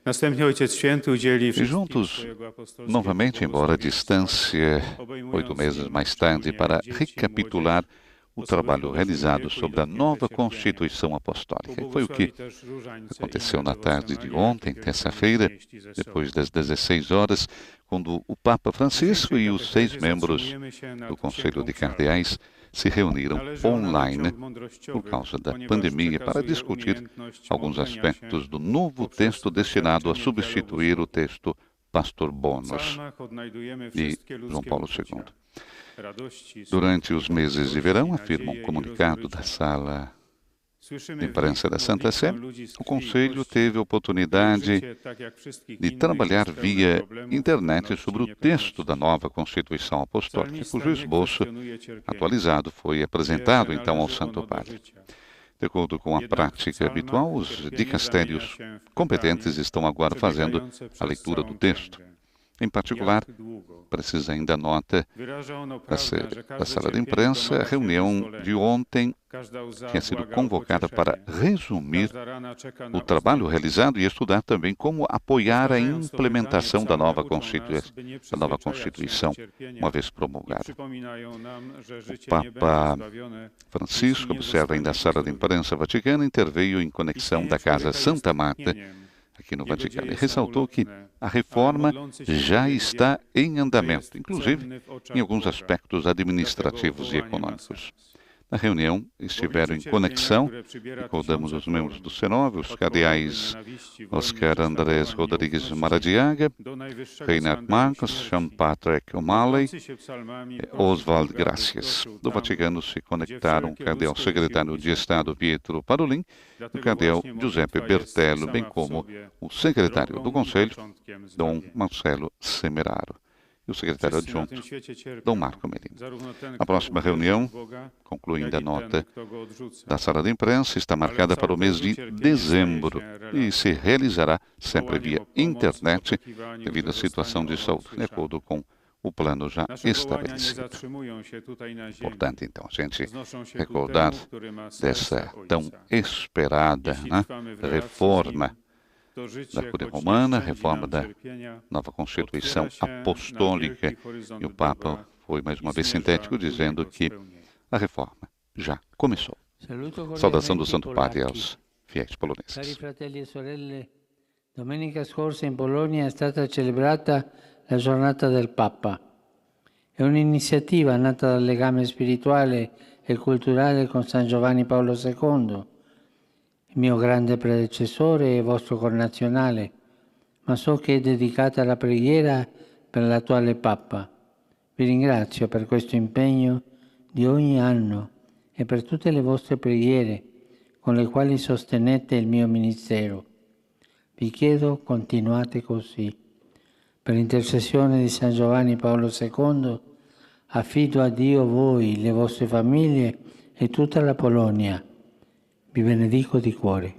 Następnie Ojciec Święty udzieli E wszystkim juntos, swojego apostolskiego novamente, embora a distância, obejmując 8 meses wielu mais tarde, szczególnie para dzieci, recapitular o młodzież, trabalho osobę realizado wieku i sobre a dotknięte nova cierpienia. Constituição Apostólica. E foi o Pobłogosławi que też różańce i aconteceu inne na tarde de devocionalia, ontem, jakie terça-feira, powinniście nieść ze sobą. depois das 16 horas, quando o Papa Francisco e os 6 membros Zatrzymujemy się nad do Conselho Księgą de Psalmów. Cardeais se reuniram Należy ona do online ksiąg mądrościowych, por causa da ponieważ pandemia para przekazuje discutir umiejętność alguns modlenia aspectos się do novo poprzez texto destinado a doświadczenie substituir o dialogu z texto Pastor Bogiem. W Bônus psalmach odnajdujemy de wszystkie João ludzkie Paulo uczucia. II. Radości, Durante os meses de smutku, verão, złości, afirma um nadzieję i comunicado da rozgoryczenia. Sala Słyszymy de w Imprensa nich da Santa Sé, modlitwę ludzi z o krwi i Conselho kości, teve a których oportunidade życie, tak jak wszystkich de innych, trabalhar jest pełne via problemów, internet trudności, sobre o texto da niepewności. nova Constituição Apostólica, Psalmista cujo nie esboço kwestionuje cierpienia. atualizado foi Wie, apresentado że então ao należy Santo ono do Padre. życia. De acordo com a Jednak w prática psalmach habitual, os cierpienie dicastérios zamienia się w competentes pytanie estão agora fazendo przebiegające a przez leitura całą do texto. księgę. Em particular, Jak długo? precisa ainda nota Wyraża ono da, prawdę, że da każde Sala de cierpienie Imprensa, a domaga się reunião wyzwolenia. de ontem Każda łza tinha sido błaga o convocada para pocieszenie. resumir Każda rana czeka o na trabalho uzdrowienie. realizado e estudar também como apoiar a Powtarzając to implementação pytanie, da nova psalmy uczą nas, Constituição, by nie da nova przyzwyczajać się Constituição, do cierpienia uma vez i promulgada. przypominają nam, że życie Papa nie będzie zbawione, Francisco, jeśli nie observa ainda a zostanie Sala de uzdrowiony. Imprensa Vaticana, interveio em conexão Istnienie da Casa człowieka jest Santa Marta, tchnieniem. aqui no Jego Vaticano, e dzieje są ressaltou que ulotne, a ale reforma modlący się já człowiek está wie, em że andamento, jest inclusive cenny w oczach em alguns Boga. aspectos Dlatego administrativos e wołanie ma econômicos. sens. Na reunião W estiveram obliczu em cierpienia, conexão, które przybiera recordamos tysiące os membros form, do Senov, os od cardeais choroby, nienawiści, wojny, Oscar Andrés prześladowań, Rodrigues nieufności, Maradiaga, do najwyższego Reinhard skandalu Marcos, śmierci. Sean Patrick O'Malley, Modlący się psalmami prosił Oswald Boga, by Gracias. wkroczył Do tam, Vaticano se conectaram o wszelkie cardeal ludzkie secretário de wysiłki Estado Pietro Parolin e o Dlatego cardeal właśnie Giuseppe modlitwa jest Bertello, bem sama w como sobie o secretário do drogą i Conselho, początkiem Dom zbawienia. Marcelo Semeraro, e o secretário Wszyscy na tym adjunto, świecie cierpią. Dom Marco Medina. Zarówno ten, A kto próxima uwierzył reunião, w Boga, concluindo a jak i nota ten, kto go odrzuca. da Sala de Imprensa, está marcada para o mês de dezembro e se realizará sempre via internet devido à situação de saúde, de acordo com o plano já Nasze wołania nie estabelecido. zatrzymują się tutaj na ziemi. Importante, então, a gente Wznoszą się ku recordar temu, który ma dessa serca tão Ojca. esperada Jeśli né, trwamy w relacji reforma z nim, to życie, da Cúria choć nie Romana, szczędzi reforma nam da cierpienia, nova Constituição otwiera się na Apostólica, wielki horyzont e o Papa dobra foi mais uma i vez zmierza sintético, ku dizendo jego que spełnieniu. a reforma já começou. Saluto Saudação do cordialmente Santo i Padre polacchi. aos fiéis Cari poloneses. fratelli e sorelle, domenica scorsa in Polonia è stata celebrata la giornata del Papa. È un'iniziativa nata dal legame spirituale e culturale con San Giovanni Paolo II, il mio grande predecessore e vostro connazionale, ma so che è dedicata alla preghiera per l'attuale Papa. Vi ringrazio per questo impegno di ogni anno e per tutte le vostre preghiere con le quali sostenete il mio ministero. Vi chiedo continuate così. Per intercessione di San Giovanni Paolo II affido a Dio voi, le vostre famiglie e tutta la Polonia. Vi benedico di cuore.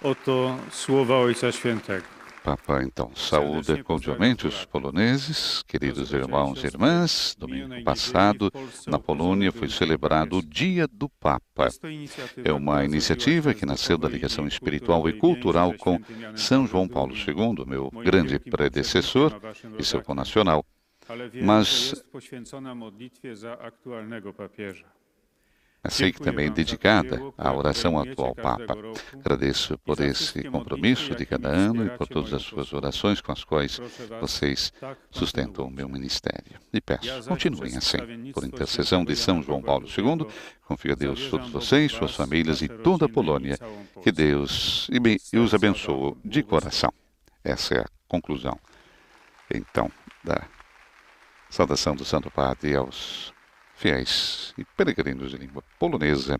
Oto słowa Ojca Świętego. Papa, então, saúda cordialmente os poloneses, queridos irmãos e irmãs. Domingo passado, na Polônia, foi celebrado o Dia do Papa. É uma iniciativa que nasceu da ligação espiritual e cultural com São João Paulo II, meu grande predecessor e seu connacional. Mas sei que também dedicada à oração atual Papa. Agradeço por esse compromisso de cada ano e por todas as suas orações com as quais vocês sustentam o meu ministério. E peço, continuem assim, por intercessão de São João Paulo II, confio a Deus todos vocês, suas famílias e toda a Polônia, que Deus os abençoe de coração. Essa é a conclusão, então, da saudação do Santo Padre aos fiéis e peregrinos de língua polonesa,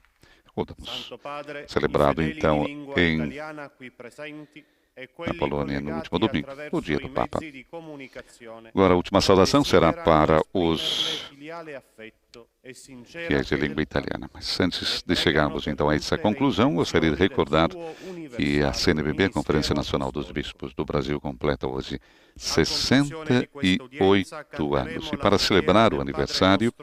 Podemos celebrado então na Polônia no último domingo, o dia do Papa. Agora a última saudação será para os fiéis de língua italiana. Mas antes de chegarmos então a essa conclusão, gostaria de recordar que a CNBB, a Conferência Nacional dos Bispos do Brasil, completa hoje 68 anos. E para celebrar o aniversário,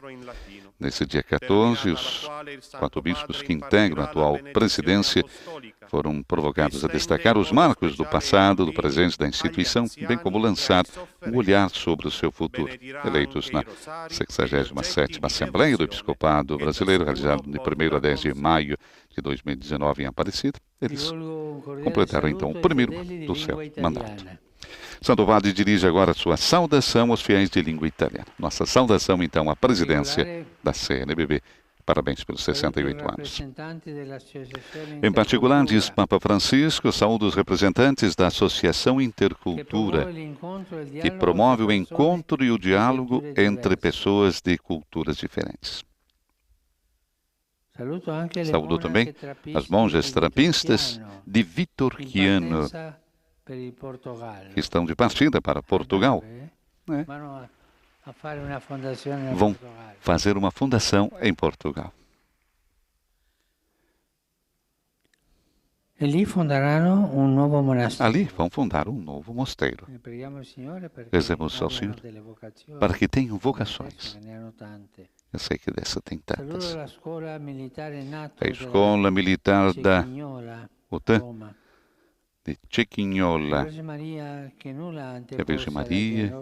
nesse dia 14, os 4 bispos que integram a atual presidência foram provocados a destacar os marcos do passado, do presente da instituição, bem como lançar um olhar sobre o seu futuro. Eleitos na 67ª Assembleia do Episcopado Brasileiro, realizada de 1º a 10 de maio de 2019 em Aparecida, eles completaram então o primeiro ano do seu mandato. Santo Padre dirige agora a sua saudação aos fiéis de língua italiana. Nossa saudação, então, à presidência da CNBB. Parabéns pelos 68 anos. Em particular, diz Papa Francisco, saúdo os representantes da Associação Intercultura, que promove o encontro e o diálogo entre pessoas de culturas diferentes. Saúdo também as monjas trapistas de Vitorquiano, que estão de partida para Portugal. Vão fazer uma fundação em Portugal. Ali vão fundar um novo mosteiro. Rezemos ao Senhor para que tenham vocações. Eu sei que dessa tem tantas. A Escola Militar da OTAN de Cecchignola, que a Virgem Maria,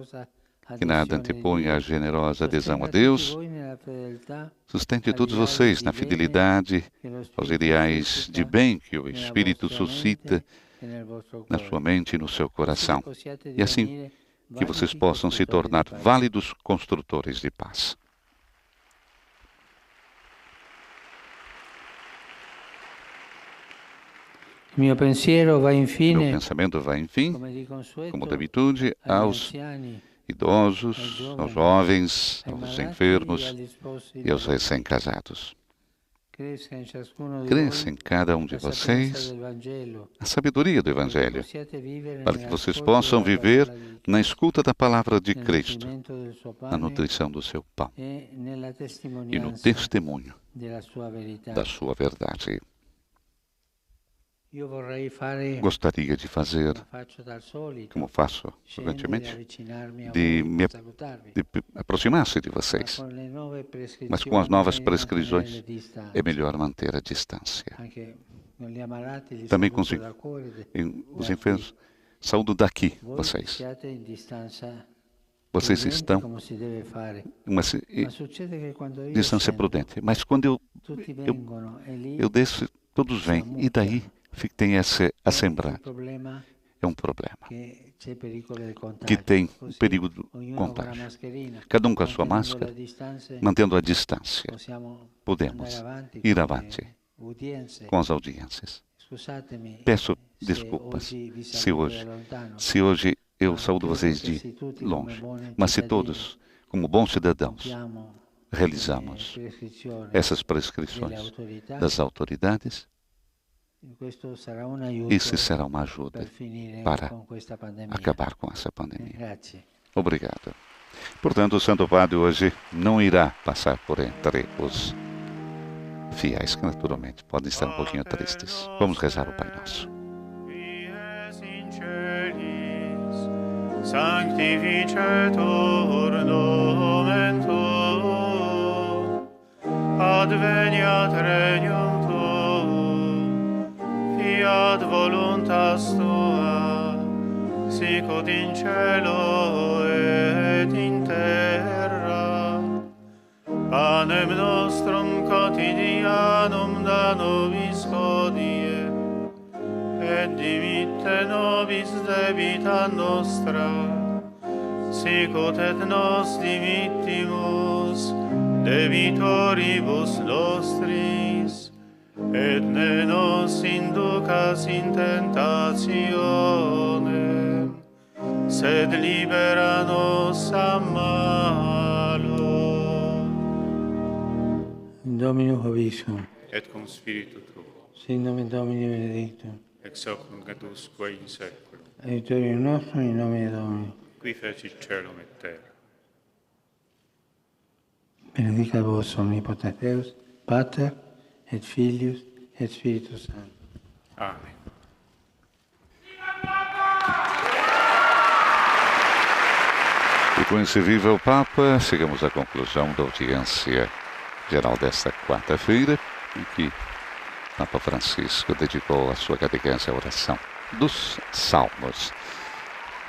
que nada antepõe a generosa adesão a Deus, sustente todos vocês na fidelidade aos ideais de bem que o Espírito suscita na sua mente e no seu coração, e assim que vocês possam se tornar válidos construtores de paz. Meu pensamento vai, enfim, como de habitude, aos idosos, aos jovens, aos enfermos e aos recém-casados. Cresça em cada um de vocês a sabedoria do Evangelho, para que vocês possam viver na escuta da palavra de Cristo, na nutrição do seu pão e no testemunho da sua verdade. Gostaria de fazer, como faço frequentemente, de aproximar-se de vocês. Mas com as novas prescrições, é melhor manter a distância. Também com os enfermos, saúdo daqui, vocês. Vocês estão em uma distância prudente. Mas quando eu desço, todos vêm. E daí tem essa assembleia. É um problema que tem o perigo do contágio. Cada um com a sua máscara, mantendo a distância. Podemos ir avante com as audiências. Peço desculpas se hoje eu saúdo vocês de longe, mas se todos, como bons cidadãos, realizamos essas prescrições das autoridades, isso será uma ajuda para acabar com essa pandemia. Obrigado. Portanto, o Santo Padre hoje não irá passar por entre os fiéis, que naturalmente podem estar um pouquinho tristes. Vamos rezar o Pai Nosso. Sanctificetur nomen tuum, adveniat regnum tuum, fiat voluntas tua, sicut in cielo et in terra. Panem nostrum quotidianum da nobis hodie, et dimitte nobis debita nostra, sicut et nos dimittimus debitoribus nostris, et ne nos inducas in tentationem, sed libera nos a malo. Domino Hoviscum. Et cum cum spiritu tuo, Sin nomen Domini benedictum, ex hoc nunc et usque in saeculum, aiutorium nostrum in nomine Domini. qui fecit caelum et terra. Benedicat vos omnipotens Deus, Pater et Filius et Spiritus Sanctus. Amém. E com esse Viva o Papa, chegamos à conclusão da audiência geral desta quarta-feira, em que Papa Francisco dedicou a sua catequese à oração dos Salmos.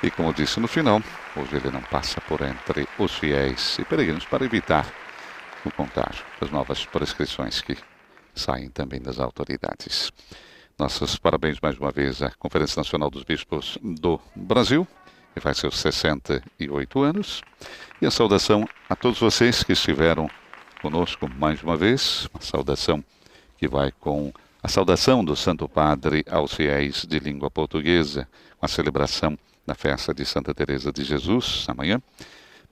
E como disse no final, hoje ele não passa por entre os fiéis e peregrinos para evitar o contágio das novas prescrições que saem também das autoridades. Nossos parabéns mais uma vez à Conferência Nacional dos Bispos do Brasil, que faz seus 68 anos, e a saudação a todos vocês que estiveram conosco mais uma vez, uma saudação que vai com a saudação do Santo Padre aos fiéis de língua portuguesa, com a celebração da festa de Santa Teresa de Jesus, amanhã,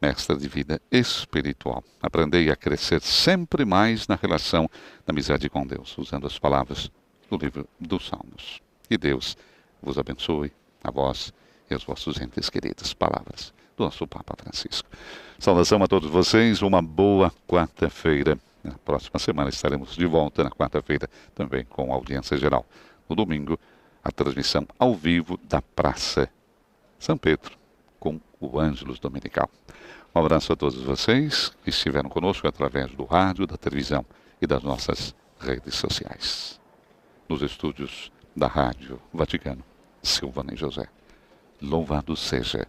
mestra de vida espiritual. Aprendei a crescer sempre mais na relação da amizade com Deus, usando as palavras do livro dos Salmos. Que Deus vos abençoe, a vós e aos vossos entes queridos. Palavras do nosso Papa Francisco. Saudação a todos vocês, uma boa quarta-feira. Na próxima semana estaremos de volta, na quarta-feira, também com audiência geral. No domingo, a transmissão ao vivo da Praça São Pedro, com o Ângelus Dominical. Um abraço a todos vocês que estiveram conosco através do rádio, da televisão e das nossas redes sociais. Nos estúdios da Rádio Vaticano, Silvana e José. Louvado seja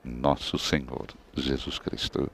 nosso Senhor Jesus Cristo.